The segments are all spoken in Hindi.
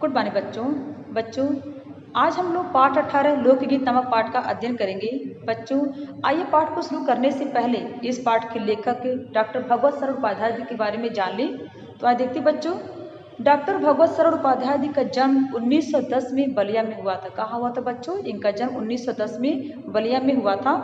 गुड मॉर्निंग बच्चों आज हम लोग पाठ 18 लोकगीत नामक पाठ का अध्ययन करेंगे। बच्चों आइए पाठ को शुरू करने से पहले इस पाठ के लेखक डॉक्टर भगवत सरल उपाध्याय जी के बारे में जान लें। तो आज देखते बच्चों, डॉक्टर भगवत सरल उपाध्याय जी का जन्म 1910 में बलिया में हुआ था। कहाँ हुआ था बच्चों? इनका जन्म 1910 में बलिया में हुआ था।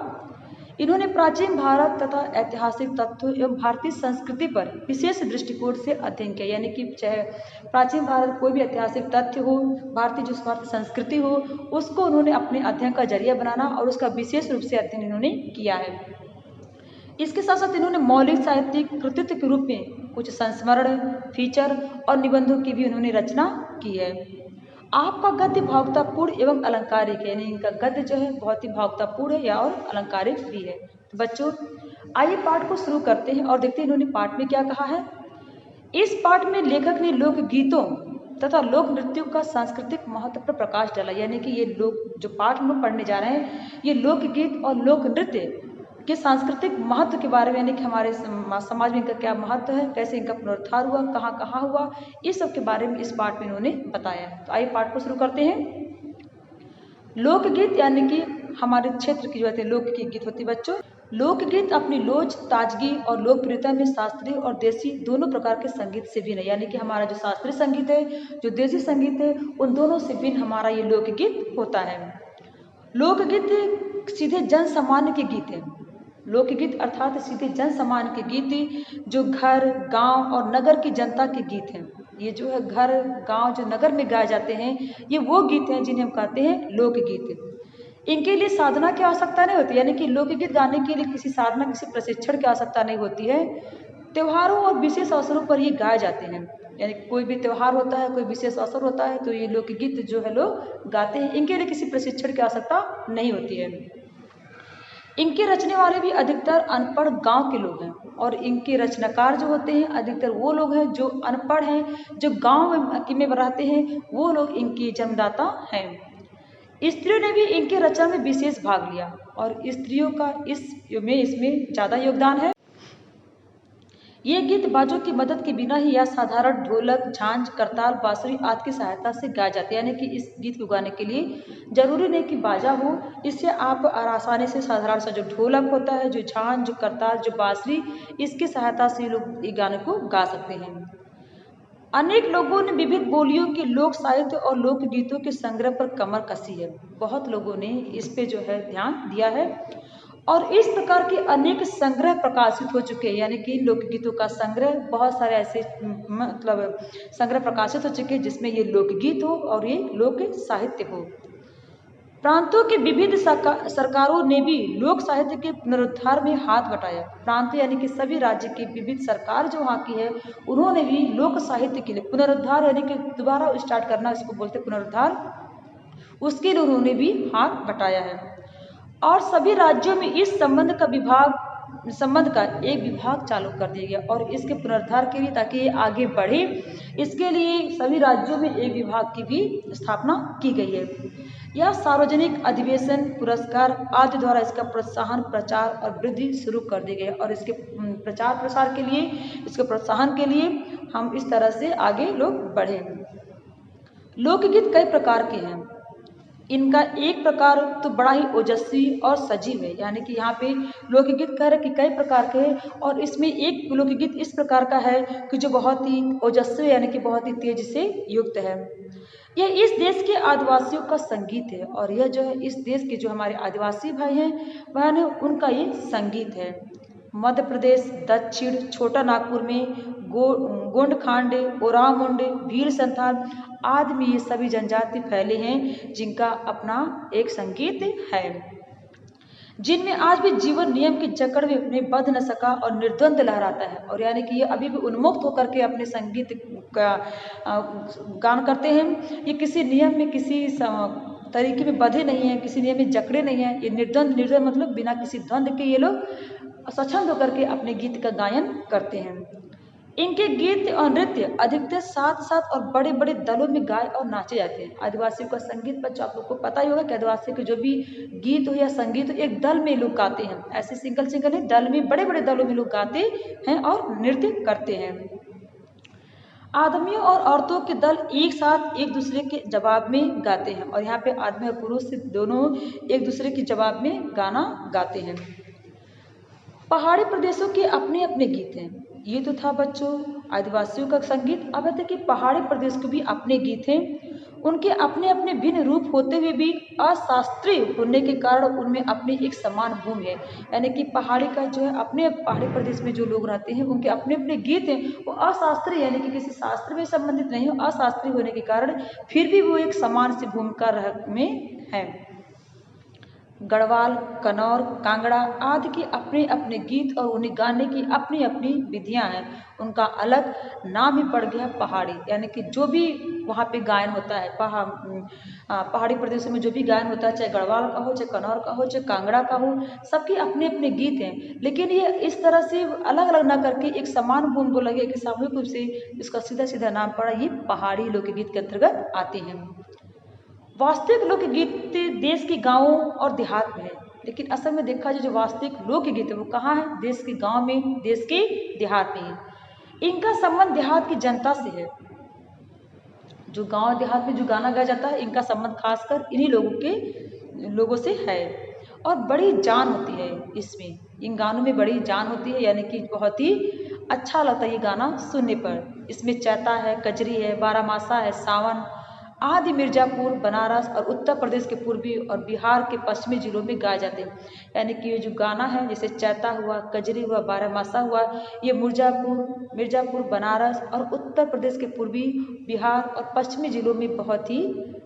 इन्होंने प्राचीन भारत तथा ऐतिहासिक तथ्यों एवं भारतीय संस्कृति पर विशेष दृष्टिकोण से अध्ययन किया, यानी कि चाहे प्राचीन भारत कोई भी ऐतिहासिक तथ्य हो, भारतीय संस्कृति हो, उसको उन्होंने अपने अध्ययन का जरिया बनाना और उसका विशेष रूप से अध्ययन इन्होंने किया है। इसके साथ साथ इन्होंने मौलिक साहित्यिक कृतित्व के रूप में कुछ संस्मरण, फीचर और निबंधों की भी उन्होंने रचना की है। आपका गद्य भावुकतापूर्ण एवं अलंकारिक है, यानी इनका गद्य जो है बहुत ही भावुकतापूर्ण है या और अलंकारिक भी है। तो बच्चों आइए पाठ को शुरू करते हैं और देखते हैं इन्होंने पाठ में क्या कहा है। इस पाठ में लेखक ने लोकगीतों तथा लोक नृत्यों का सांस्कृतिक महत्व पर प्रकाश डाला, यानी कि ये लोग जो पाठ हम लोग पढ़ने जा रहे हैं ये लोकगीत और लोक नृत्य के सांस्कृतिक महत्व के बारे में, यानी कि हमारे समाज में इनका क्या महत्व है, कैसे इनका पुनरुद्धार हुआ, कहाँ कहाँ हुआ, इस सब के बारे में इस पाठ में इन्होंने बताया। तो आइए पाठ को शुरू करते हैं। लोकगीत यानी कि हमारे क्षेत्र की जो होती है लोकगीत होती है बच्चों। लोकगीत अपनी लोच, ताजगी और लोकप्रियता में शास्त्रीय और देसी दोनों प्रकार के संगीत से भिन्न है, यानी कि हमारा जो शास्त्रीय संगीत है, जो देसी संगीत है, उन दोनों से भिन्न हमारा ये लोकगीत होता है। लोकगीत सीधे जन सामान्य के गीत हैं। लोकगीत अर्थात सीधे जन सामान्य के गीत जो घर, गांव और नगर की जनता के गीत हैं। ये जो है घर, गांव, जो नगर में गाए जाते हैं, ये वो गीत हैं जिन्हें हम कहते हैं लोकगीत। इनके लिए साधना की आवश्यकता नहीं होती, यानी कि लोकगीत गाने के लिए किसी साधना, किसी प्रशिक्षण की आवश्यकता नहीं होती है। त्योहारों और विशेष अवसरों पर ये गाए जाते हैं, यानी कोई भी त्योहार होता है, कोई विशेष अवसर होता है तो ये लोकगीत जो है लोग गाते हैं। इनके लिए किसी प्रशिक्षण की आवश्यकता नहीं होती है। इनके रचने वाले भी अधिकतर अनपढ़ गांव के लोग हैं और इनके रचनाकार जो होते हैं अधिकतर वो लोग हैं जो अनपढ़ हैं, जो गांव में रहते हैं, वो लोग इनके जन्मदाता हैं। स्त्रियों ने भी इनके रचना में विशेष भाग लिया और स्त्रियों का इसमें ज़्यादा योगदान है। ये गीत बाजों की मदद के बिना ही या साधारण ढोलक, झांझ, करताल, बांसुरी आदि की सहायता से गाए जाते हैं, यानी कि इस गीत को गाने के लिए जरूरी नहीं कि बाजा हो, इससे आप आसानी से साधारण सा जो ढोलक होता है, जो झांझ, जो करताल, जो बांसुरी, इसकी सहायता से लोग ये गाने को गा सकते हैं। अनेक लोगों ने विविध बोलियों के लोक साहित्य और लोक गीतों के संग्रह पर कमर कसी है। बहुत लोगों ने इस पे जो है ध्यान दिया है और इस प्रकार के अनेक संग्रह प्रकाशित हो चुके हैं, यानी कि लोकगीतों का संग्रह, बहुत सारे ऐसे मतलब संग्रह प्रकाशित हो चुके हैं जिसमें ये लोकगीत हो और ये लोक साहित्य हो। प्रांतों के विविध सरकारों ने भी लोक साहित्य के पुनरुद्धार में हाथ बटाया। प्रांत यानी कि सभी राज्य की विविध सरकार जो वहाँ की है, उन्होंने भी लोक साहित्य के लिए पुनरुद्धार, यानी कि दोबारा स्टार्ट करना, इसको बोलते पुनरुद्धार, उसके लिए उन्होंने भी हाथ बटाया है। और सभी राज्यों में इस संबंध का एक विभाग चालू कर दिया गया और इसके पुनरुद्धार के लिए, ताकि ये आगे बढ़े, इसके लिए सभी राज्यों में एक विभाग की भी स्थापना की गई है। यह सार्वजनिक अधिवेशन, पुरस्कार आदि द्वारा इसका प्रोत्साहन, प्रचार और वृद्धि शुरू कर दी गई और इसके प्रचार प्रसार के लिए, इसके प्रोत्साहन के लिए हम इस तरह से आगे लोग बढ़े। लोकगीत कई प्रकार के हैं। इनका एक प्रकार तो बड़ा ही ओजस्वी और सजीव है, यानी कि यहाँ पे लोकगीत कह रहे कि कई प्रकार के हैं और इसमें एक लोकगीत इस प्रकार का है कि जो बहुत ही ओजस्वी, यानी कि बहुत ही तेज से युक्त है। यह इस देश के आदिवासियों का संगीत है और यह जो है इस देश के जो हमारे आदिवासी भाई हैं बहन है, उनका ये संगीत है। मध्य प्रदेश, दक्षिण छोटा नागपुर में गोंडखांड, ओरामुंड, भील संथाल आदि में ये सभी जनजाति फैले हैं जिनका अपना एक संगीत है, जिनमें आज भी जीवन नियम की जकड़ में बंध न सका और निर्द्वंद लहराता है। और यानी कि ये अभी भी उन्मुक्त होकर के अपने संगीत का गान करते हैं। ये किसी नियम में, किसी तरीके में बंधे नहीं हैं, किसी नियम में जकड़े नहीं हैं। ये निर्द्वंद मतलब बिना किसी द्वंद के ये लोग स्वच्छंद होकर के अपने गीत का गायन करते हैं। इनके गीत और नृत्य अधिकतर साथ साथ और बड़े बड़े दलों में गाए और नाचे जाते हैं। आदिवासियों का संगीत बच्चों आप लोग को पता ही होगा कि आदिवासी के जो भी गीत हो या संगीत हो, एक दल में लोग गाते हैं, ऐसे सिंगल नहीं, दल में, बड़े बड़े दलों में लोग गाते हैं और नृत्य करते हैं। आदमियों और औरतों के दल एक साथ एक दूसरे के जवाब में गाते हैं, और यहाँ पे आदमी और पुरुष दोनों एक दूसरे के जवाब में गाना गाते हैं। पहाड़ी प्रदेशों के अपने अपने गीत हैं। ये तो था बच्चों आदिवासियों का संगीत। अब है कि पहाड़ी प्रदेश के भी अपने गीत हैं। उनके अपने अपने भिन्न रूप होते हुए भी अशास्त्रीय होने के कारण उनमें अपनी एक समान भूमि है। यानी कि पहाड़ी का जो है, अपने पहाड़ी प्रदेश में जो लोग रहते हैं उनके अपने अपने गीत हैं, वो अशास्त्रीय यानी कि किसी शास्त्र में संबंधित नहीं हो, अशास्त्रीय होने के कारण फिर भी वो एक समान सी भूमिका में है। गढ़वाल, कन्नौर, कांगड़ा आदि के अपने अपने गीत और उन्हें गाने की अपनी अपनी विधियां हैं। उनका अलग नाम ही पड़ गया पहाड़ी। यानी कि जो भी वहाँ पे गायन होता है, पहाड़ी प्रदेशों में जो भी गायन होता है, चाहे गढ़वाल का हो, चाहे कन्नौर का हो, चाहे कांगड़ा का हो, सबके अपने अपने गीत हैं। लेकिन ये इस तरह से अलग अलग ना करके एक समान भूमि बोला गया कि सामूहिक रूप से इसका सीधा सीधा नाम पड़ा, ये पहाड़ी लोकगीत के अंतर्गत आते हैं। वास्तविक लोकगीत देश के गांवों और देहात में है, लेकिन असल में देखा जाए जो वास्तविक लोकगीत है वो कहाँ है? देश के गांव में, देश के देहात में है। इनका संबंध देहात की जनता से है। जो गांव देहात में जो गाना गाया जाता है, इनका संबंध खासकर इन्हीं लोगों से है। और बड़ी जान होती है इसमें, इन गानों में बड़ी जान होती है। यानी कि बहुत ही अच्छा लगता है ये गाना सुनने पर। इसमें चैता है, कजरी है, बारामासा है, सावन आदि मिर्जापुर, बनारस और उत्तर प्रदेश के पूर्वी और बिहार के पश्चिमी जिलों में गाए जाते हैं। यानी कि ये जो गाना है, जैसे चैता हुआ, कजरी हुआ, बारामासा हुआ, ये मिर्जापुर, बनारस और उत्तर प्रदेश के पूर्वी, बिहार और पश्चिमी जिलों में बहुत ही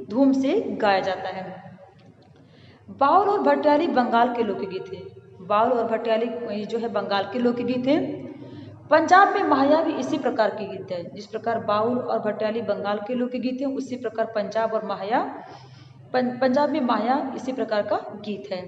धूम से गाया जाता है। बाउल और भटियाली बंगाल के लोकगीत हैं। बाउल और भटियाली जो है बंगाल के लोकगीत हैं। पंजाब में महाया भी इसी प्रकार के गीत है। जिस प्रकार बाउल और भटियाली बंगाल के लोकगीत हैं, उसी प्रकार पंजाब में महाया इसी प्रकार का गीत है।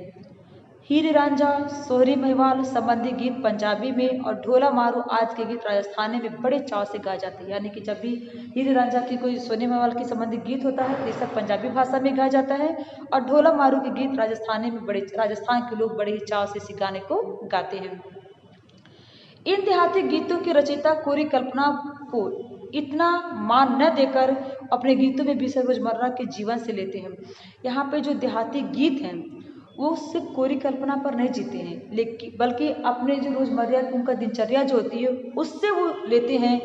हीर रांझा, सोहरी महिवाल संबंधी गीत पंजाबी में और ढोला मारू आज के गीत राजस्थानी में बड़े चाव से गाए जाते हैं। यानी कि जब भी हीर रांझा की कोई सोहरी महिवाल के संबंधी गीत होता है तो ये सब पंजाबी भाषा में गाया जाता है, और ढोला मारू के गीत राजस्थान के लोग बड़े ही चाव से इस गाने को गाते हैं। इन देहाती गीतों की रचयिता कोरी कल्पना को इतना मान न देकर अपने गीतों में विषय रोजमर्रा के जीवन से लेते हैं। यहाँ पे जो देहाती गीत हैं वो सिर्फ कोरी कल्पना पर नहीं जीते हैं, लेकिन बल्कि अपने जो रोजमर्रा की उनका दिनचर्या जो होती है उससे वो लेते हैं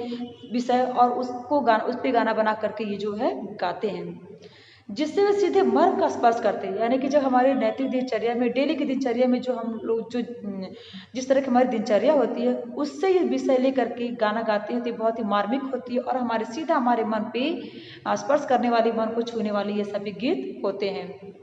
विषय, और उस पर गाना बना करके ये जो है गाते हैं, जिससे वे सीधे मर्म का स्पर्श करते हैं। यानी कि जब हमारे नैतिक दिनचर्या में, डेली की दिनचर्या में जो हम लोग जो जिस तरह की हमारी दिनचर्या होती है उससे ये विषय लेकर के गाना गाते हैं, तो बहुत ही मार्मिक होती है और हमारे मन पे स्पर्श करने वाली, मन को छूने वाली ये सभी गीत होते हैं।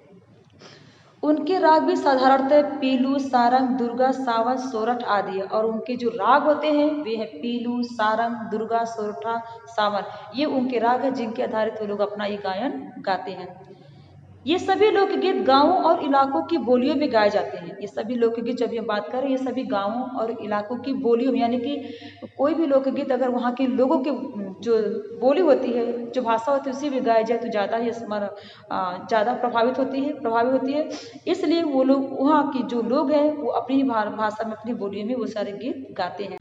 उनके राग भी साधारणतः पीलू, सारंग, दुर्गा, सावन, सोरठ आदि है, और उनके जो राग होते हैं वे हैं पीलू, सारंग, दुर्गा, सोरठा, सावन। ये उनके राग है जिनके आधारित वो लोग अपना ये गायन गाते हैं। ये सभी लोकगीत गांवों और इलाकों की बोलियों में गाए जाते हैं। ये सभी लोकगीत जब ये बात करें, ये सभी गांवों और इलाकों की बोलियों में, यानी कि कोई भी लोकगीत अगर वहाँ के लोगों के जो बोली होती है, जो भाषा होती है उसी में गाया जाए तो ज़्यादा ही ज़्यादा प्रभावित होती है। इसलिए वो लोग, वहाँ के जो लोग हैं वो अपनी भाषा में, अपनी बोलियों में वो सारे गीत गाते हैं।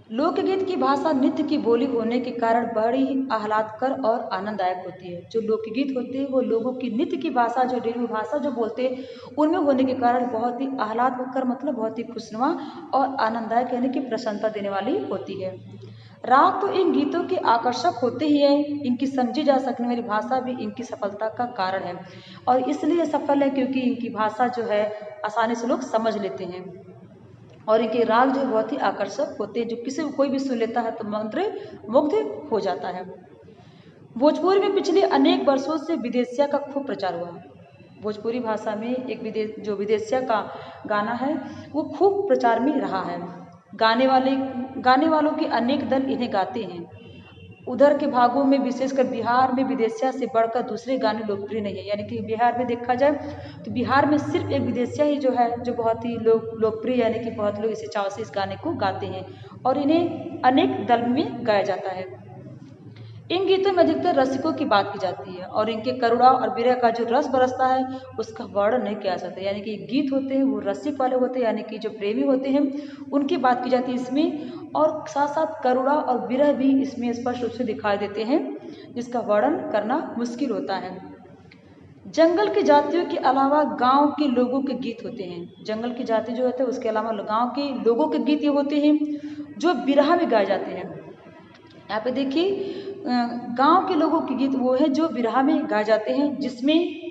लोकगीत की भाषा नृत्य की बोली होने के कारण बड़ी ही आह्लादकर और आनंददायक होती है। जो लोकगीत होते हैं वो लोगों की नृत्य की भाषा, जो डेली भाषा जो बोलते हैं उनमें होने के कारण बहुत ही आह्लादकर, मतलब बहुत ही खुशनुमा और आनंददायक, यानी कि प्रसन्नता देने वाली होती है। राग तो इन गीतों के आकर्षक होते ही हैं, इनकी समझी जा सकने वाली भाषा भी इनकी सफलता का कारण है, और इसलिए सफल है क्योंकि इनकी भाषा जो है आसानी से लोग समझ लेते हैं, और इनके राग जो बहुत ही आकर्षक होते हैं, जो कोई भी सुन लेता है तो मुग्ध हो जाता है। भोजपुरी में पिछले अनेक वर्षों से विदेशिया का खूब प्रचार हुआ। भोजपुरी भाषा में एक विदेशिया का गाना है वो खूब प्रचार में रहा है। गाने वालों के अनेक दल इन्हें गाते हैं। उधर के भागों में, विशेषकर बिहार में, विदेशिया से बढ़कर दूसरे गाने लोकप्रिय नहीं है। यानी कि बिहार में देखा जाए तो बिहार में सिर्फ एक विदेशिया ही जो है जो बहुत ही लोकप्रिय, यानी कि बहुत लोग इसे चाव से इस गाने को गाते हैं और इन्हें अनेक दल में गाया जाता है। इन गीतों में अधिकतर रसिकों की बात की जाती है और इनके करुणा और विरह का जो रस बरसता है उसका वर्णन नहीं किया जा सकता। यानी कि गीत होते हैं वो रसिक वाले होते हैं, यानी कि जो प्रेमी होते हैं उनकी बात की जाती है इसमें, और साथ साथ करुणा और विरह भी इसमें स्पष्ट रूप से दिखाई देते हैं, जिसका वर्णन करना मुश्किल होता है। जंगल की जातियों के अलावा गांव के लोगों के गीत होते हैं। जंगल की जाति जो होते हैं उसके अलावा गांव के लोगों के गीत ये होते हैं जो बिरहा में गाए जाते हैं। यहाँ पे देखिए गांव के लोगों के गीत वो है जो बिरहा में गाए जाते हैं, जिसमें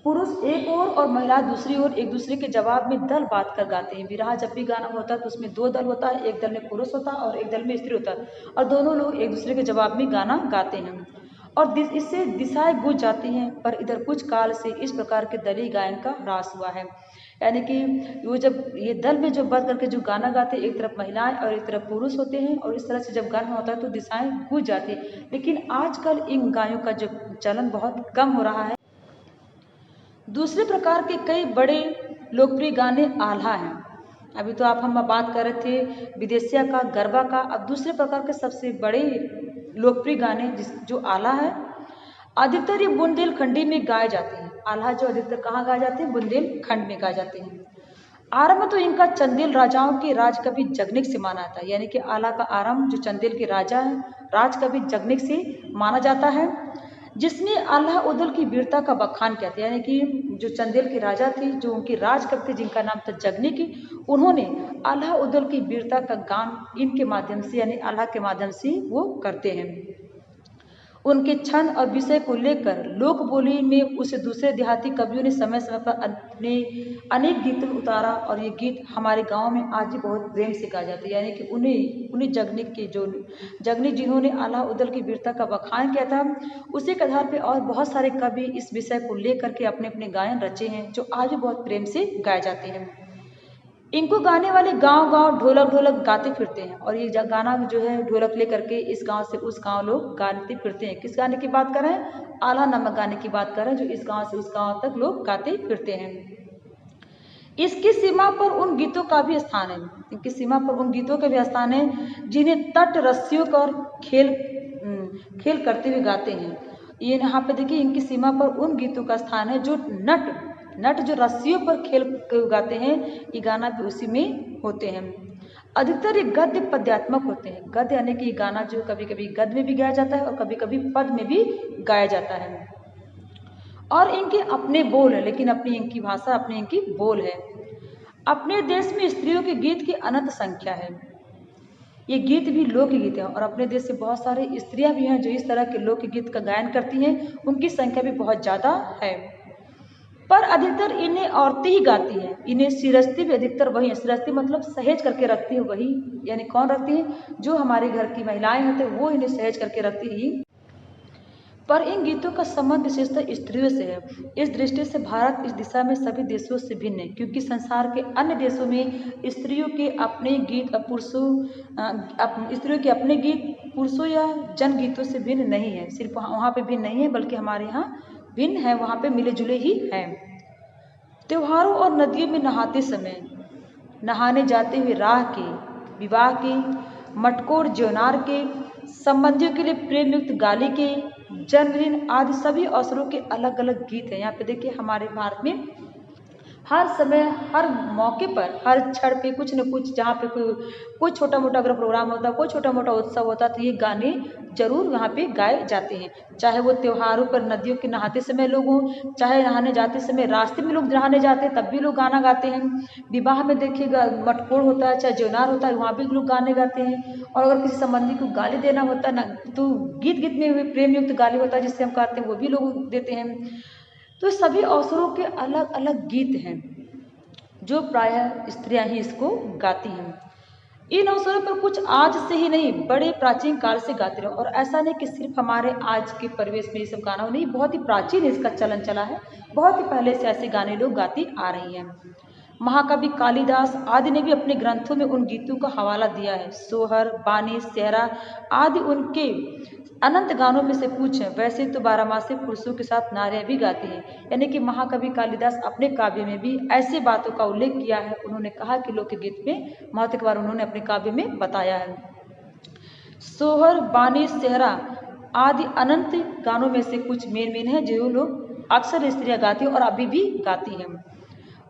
पुरुष एक ओर और महिला दूसरी ओर एक दूसरे के जवाब में दल बात कर गाते हैं। बिरहा जब भी गाना होता है तो उसमें दो दल होता है, एक दल में पुरुष होता है और एक दल में स्त्री होता है, और दोनों लोग एक दूसरे के जवाब में गाना गाते हैं और इससे दिशाएं गूंज जाती हैं। पर इधर कुछ काल से इस प्रकार के दलीय गायन का ह्रास हुआ है। यानी कि वो जब ये दल में जो बंद करके जो गाना गाते हैं, एक तरफ महिलाएं और एक तरफ पुरुष होते हैं, और इस तरह से जब गाना होता है तो दिशाएं गूंज जाती है। लेकिन आजकल इन गायों का जो चलन बहुत कम हो रहा है। दूसरे प्रकार के कई बड़े लोकप्रिय गाने आल्हा हैं। अभी तो हम बात कर रहे थे विदेशिया का, गरबा का। अब दूसरे प्रकार के सबसे बड़े लोकप्रिय गाने जो आल्हा है, अधिकतर ये बुंदेलखंडी में गाए जाते हैं। आल्हा जो अधिकतर कहाँ गाए जाते हैं? बुंदेलखंड में गाए जाते हैं। आरंभ तो इनका चंदेल राजाओं के राज कवि जगनिक से माना जाता है। यानी कि आल्हा का आरंभ जो चंदेल के राजा है राज कवि जगनिक से माना जाता है, जिसने आल्हा उदल की वीरता का बखान किया था। यानी कि जो चंदेल के राजा थे, जो उनके राज कवि थे जिनका नाम था जगनिक, उन्होंने आल्हा उदल की वीरता का गान इनके माध्यम से यानी आल्हा के माध्यम से वो करते हैं। उनके छंद और विषय को लेकर लोक बोली में उसे दूसरे देहाती कवियों ने समय समय पर अपने अनेक गीतों में उतारा, और ये गीत हमारे गांव में आज भी बहुत प्रेम से गाए जाते हैं। यानी कि उन्हीं जगनिक जिन्होंने आल्हा उदल की वीरता का बखान किया था, उसी के आधार पर और बहुत सारे कवि इस विषय को लेकर के अपने अपने गायन रचे हैं, जो आज भी बहुत प्रेम से गाए जाते हैं। इनको गाने वाले गांव गांव ढोलक गाते फिरते हैं, और ये गाना जो है ढोलक लेकर के इस गांव से उस गांव लोग गाते फिरते हैं। किस गाने की बात कर रहे हैं? आल्हा नामक गाने की बात कर रहे हैं, जो इस गांव से उस गांव तक लोग गाते फिरते हैं। इसकी सीमा पर उन गीतों का भी स्थान है, इनकी सीमा पर उन गीतों का भी स्थान है जिन्हें तट रस्सियों का खेल करते हुए गाते हैं। ये यहाँ पे देखिए इनकी सीमा पर उन गीतों का स्थान है जो नट जो रस्सियों पर खेल गाते हैं, ये गाना भी उसी में होते हैं। अधिकतर ये गद्य पद्यात्मक होते हैं। गद्य यानी कि ये गाना जो कभी कभी गद्य में भी गाया जाता है और कभी कभी पद में भी गाया जाता है, और इनके अपने बोल है, लेकिन अपनी इनकी भाषा, अपनी इनकी बोल है। अपने देश में स्त्रियों के गीत की अनंत संख्या है। ये गीत भी लोकगीत है, और अपने देश से बहुत सारे स्त्रियां भी हैं जो इस तरह के लोकगीत का गायन करती हैं, उनकी संख्या भी बहुत ज़्यादा है। पर अधिकतर इन्हें औरतें ही गाती हैं। इन्हें सिरस्ती भी अधिकतर वही है। सिरस्ती मतलब सहेज करके रखती है वही, यानी कौन रखती है? जो हमारे घर की महिलाएं होते हैं वो इन्हें सहेज करके रखती ही। पर इन गीतों का संबंध विशेषतः स्त्रियों से है। इस दृष्टि से भारत इस दिशा में सभी देशों से भिन्न है, क्योंकि संसार के अन्य देशों में स्त्रियों के अपने गीत स्त्रियों के अपने गीत पुरुषों या जन गीतों से भिन्न नहीं है। सिर्फ वहाँ पे भिन्न नहीं है, बल्कि हमारे यहाँ भिन्न है, वहाँ पे मिले जुले ही हैं। त्योहारों और नदियों में नहाते समय, नहाने जाते हुए राह के, विवाह के, मटकोर ज्योनार के, संबंधियों के लिए प्रेम युक्त गाली के, जन्मदिन आदि सभी अवसरों के अलग अलग गीत हैं। यहाँ पे देखिए हमारे भारत में हर समय, हर मौके पर, हर क्षण पे कुछ न कुछ, जहाँ पे कोई छोटा मोटा अगर प्रोग्राम होता है, कोई छोटा मोटा उत्सव होता है, तो ये गाने जरूर वहाँ पे गाए जाते हैं। चाहे वो त्योहारों पर नदियों के नहाते समय लोग हों, चाहे नहाने जाते समय रास्ते में लोग नहाने जाते हैं तब भी लोग गाना गाते हैं। विवाह में देखिएगा मटकोर होता है, चाहे ज्योनार होता है, वहाँ भी लोग गाने गाते हैं। और अगर किसी संबंधी को गाली देना होता है ना, तो गीत में हुए प्रेम युक्त गाली होता है जिससे हम कहते हैं, वो भी लोग देते हैं। तो सभी अवसरों के अलग अलग गीत हैं जो प्रायः स्त्रियां ही इसको गाती हैं। इन अवसरों पर कुछ आज से ही नहीं, बड़े प्राचीन काल से गाते रहे। और ऐसा नहीं कि सिर्फ हमारे आज के परिवेश में ये सब गाना हो, नहीं, बहुत ही प्राचीन इसका चलन चला है। बहुत ही पहले से ऐसे गाने लोग गाती आ रही हैं। महाकवि कालिदास आदि ने भी अपने ग्रंथों में उन गीतों का हवाला दिया है। सोहर, बानी, सेहरा आदि उनके अनंत गानों में से कुछ हैं। वैसे तो बारहमासी पुरुषों के साथ नारियां भी गाती हैं। यानी कि महाकवि कालिदास अपने काव्य में भी ऐसी बातों का उल्लेख किया है। उन्होंने कहा कि लोकगीत में महत्व के बारे में उन्होंने अपने काव्य में बताया है। सोहर, बानी, सेहरा आदि अनंत गानों में से कुछ मेन है जो लोग अक्सर स्त्रियां गाती हैं और अभी भी गाती हैं।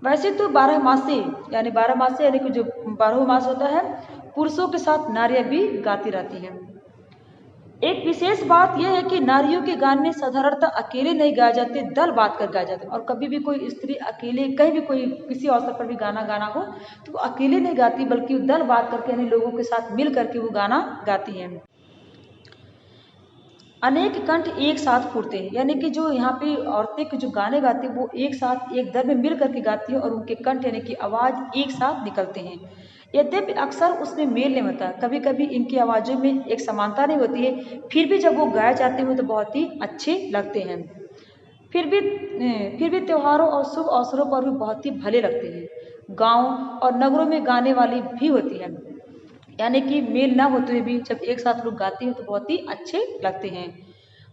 वैसे तो बारहमासी यानी कि जो 12 मास होता है, पुरुषों के साथ नारियां भी गाती रहती हैं। एक विशेष बात यह है कि नारियों के गाने साधारणतः अकेले नहीं गाए जाते, दल बात कर गाए जाते हैं। और कभी भी कोई स्त्री अकेले कहीं भी कोई किसी अवसर पर भी गाना हो तो वो अकेले नहीं गाती, बल्कि दल बात करके यानी लोगों के साथ मिल करके वो गाना गाती हैं। अनेक कंठ एक साथ फूटते हैं, यानी कि जो यहाँ पे औरतें के जो गाने गाती हैं वो एक साथ एक दल में मिल करके गाती हैं और उनके कंठ यानी कि आवाज़ एक साथ निकलते हैं। यद्यपि अक्सर उसमें मेल नहीं होता, कभी कभी इनकी आवाज़ों में एक समानता नहीं होती है, फिर भी जब वो गाए जाते हैं तो बहुत ही अच्छे लगते हैं। फिर भी त्योहारों और शुभ अवसरों पर भी बहुत ही भले लगते हैं। गाँव और नगरों में गाने वाली भी होती है, यानी कि मेल ना होते हुए भी जब एक साथ लोग गाते हैं तो बहुत ही अच्छे लगते हैं।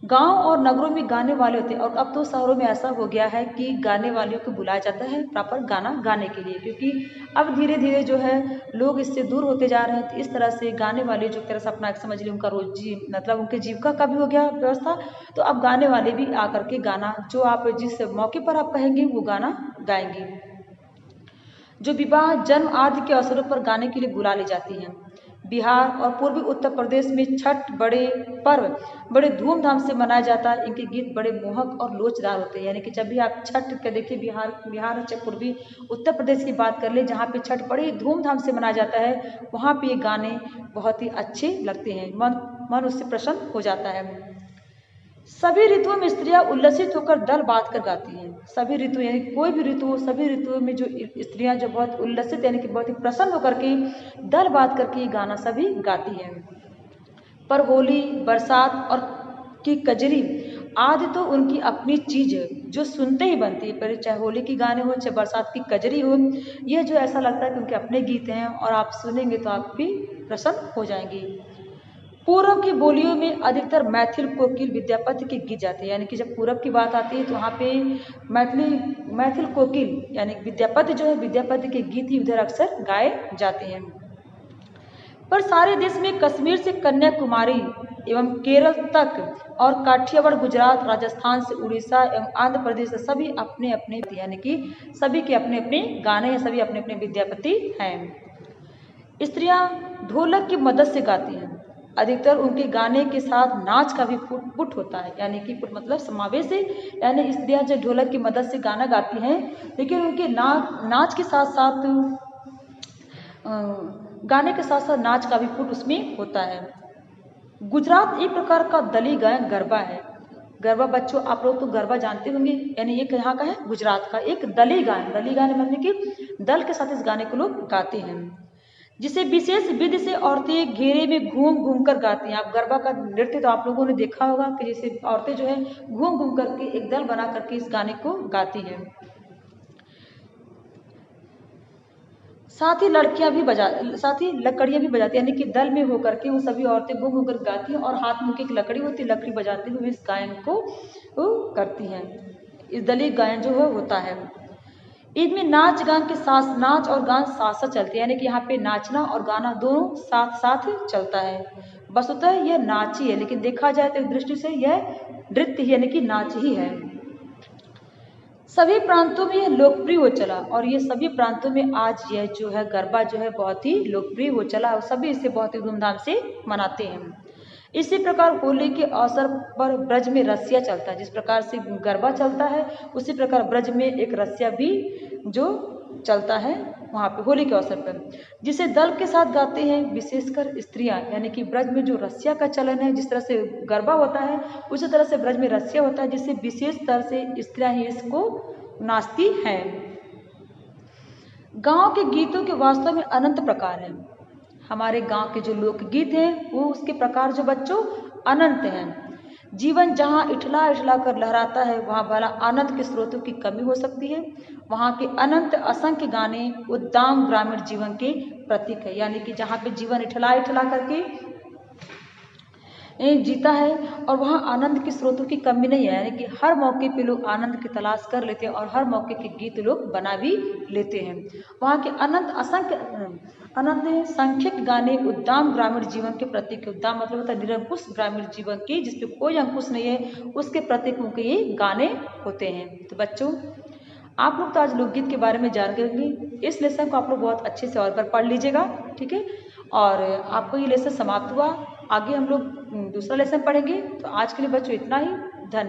गांव और नगरों में गाने वाले होते हैं और अब तो शहरों में ऐसा हो गया है कि गाने वालों को बुलाया जाता है प्रॉपर गाना गाने के लिए, क्योंकि अब धीरे धीरे जो है लोग इससे दूर होते जा रहे हैं। तो इस तरह से गाने वाले जो तरह से अपना समझ लीजिए उनका रोजी मतलब उनके जीविका का भी हो गया व्यवस्था, तो अब गाने वाले भी आकर के गाना जो आप जिस मौके पर आप कहेंगे वो गाना गाएंगे। जो विवाह, जन्म आदि के अवसरों पर गाने के लिए बुला ली जाती हैं। बिहार और पूर्वी उत्तर प्रदेश में छठ बड़े पर्व बड़े धूमधाम से मनाया जाता है। इनके गीत बड़े मोहक और लोचदार होते हैं, यानी कि जब भी आप छठ का देखिए बिहार चाहे पूर्वी उत्तर प्रदेश की बात कर ले जहाँ पे छठ बड़े धूमधाम से मनाया जाता है, वहाँ पे ये गाने बहुत ही अच्छे लगते हैं, मन उससे प्रसन्न हो जाता है। सभी ऋतुओं में स्त्रियां उल्लसित होकर दल बात कर गाती हैं। सभी ऋतु यानी कोई भी ऋतु हो, सभी ऋतुओं में जो स्त्रियां जो बहुत उल्लसित यानी कि बहुत ही प्रसन्न होकर के दल बात करके ये गाना सभी गाती हैं। पर होली, बरसात और की कजरी आदि तो उनकी अपनी चीज है जो सुनते ही बनती है। पर चाहे होली की गाने हो चाहे बरसात की कजरी हो, यह जो ऐसा लगता है कि उनके अपने गीत हैं और आप सुनेंगे तो आप भी प्रसन्न हो जाएंगे। पूरब की बोलियों में अधिकतर मैथिल कोकिल विद्यापति के गीत जाते हैं, यानी कि जब पूरब की बात आती है तो वहाँ पे मैथिल कोकिल यानी विद्यापति जो है विद्यापति के गीत ही उधर अक्सर गाए जाते हैं। पर सारे देश में कश्मीर से कन्याकुमारी एवं केरल तक और काठियावाड़, गुजरात, राजस्थान से उड़ीसा एवं आंध्र प्रदेश से सभी अपने अपने यानी कि सभी के अपने अपने गाने हैं, सभी अपने अपने विद्यापति हैं। स्त्रियां ढोलक की मदद से गाती हैं। अधिकतर उनके गाने के साथ नाच का भी पुट होता है, यानी कि पुट मतलब समावेश है, यानी स्त्रियां जो ढोलक की मदद से गाना गाती हैं लेकिन उनके नाच के साथ साथ गाने के साथ साथ नाच का भी पुट उसमें होता है। गुजरात एक प्रकार का दली गायन गरबा है। गरबा बच्चों आप लोग तो गरबा जानते होंगे, यानी ये यहाँ का है गुजरात का एक दली गायन मतलब कि दल के साथ इस गाने को लोग गाते हैं, जिसे विशेष विधि से औरतें घेरे में घूम घूम कर गाती हैं। आप गरबा का नृत्य तो आप लोगों ने देखा होगा कि जैसे औरतें जो है घूम घूम करके एक दल बना करके इस गाने को गाती हैं। साथ ही लकड़ियां भी बजाती हैं, यानी कि दल में होकर के वो सभी औरतें घूम घूम कर गाती हैं और हाथ में एक लकड़ी होती है, लकड़ी बजाते हुए इस गायन को वो करती हैं। इस दली गायन जो है होता है। इसमें नाच और गान साथ साथ चलते हैं, यानी कि यहाँ पे नाचना और गाना दोनों साथ साथ चलता है। वस्तुतः यह नाच ही है, लेकिन देखा जाए तो दृष्टि से यह नृत्य यानी कि नाच ही है। सभी प्रांतों में यह लोकप्रिय हो चला और ये सभी प्रांतों में आज यह जो है गरबा जो है बहुत ही लोकप्रिय हो चला और सभी इसे बहुत ही धूमधाम से मनाते हैं। इसी प्रकार होली के अवसर पर ब्रज में रसिया चलता है। जिस प्रकार से गरबा चलता है उसी प्रकार ब्रज में एक रसिया भी जो चलता है वहाँ पे होली के अवसर पर, जिसे दल के साथ गाते हैं विशेषकर स्त्रियां, यानी कि ब्रज में जो रसिया का चलन है, जिस तरह से गरबा होता है उसी तरह से ब्रज में रसिया होता है, जिससे विशेष तरह से स्त्रियां ही इसको नाचती हैं। गांव के गीतों के वास्तव में अनंत प्रकार हैं। हमारे गांव के जो लोकगीत हैं वो उसके प्रकार जो बच्चों अनंत हैं। जीवन जहाँ इठला इठला कर लहराता है वहाँ भला आनंद के स्रोतों की कमी हो सकती है। वहाँ के अनंत असंख्य गाने उद्दाम ग्रामीण जीवन के प्रतीक है। यानी कि जहाँ पे जीवन इठला इठला करके जीता है और वहाँ आनंद के स्रोतों की कमी नहीं है। यानी कि हर मौके पे लोग आनंद की तलाश कर लेते हैं और हर मौके के गीत लोग बना भी लेते हैं। वहाँ के अनंत संख्यक गाने उद्दाम ग्रामीण जीवन के प्रतीक। उद्दाम मतलब होता है निरंकुश ग्रामीण जीवन की, जिसपे कोई अंकुश नहीं है, उसके प्रतीकों के ये गाने होते हैं। तो बच्चों, आप लोग तो आज लोकगीत के बारे में जान गए। इस लेसन को आप लोग बहुत अच्छे से और बार पढ़ लीजिएगा, ठीक है। और आपको ये लेसन समाप्त हुआ। आगे हम लोग दूसरा लेसन पढ़ेंगे। तो आज के लिए बच्चों इतना ही। धन्यवाद।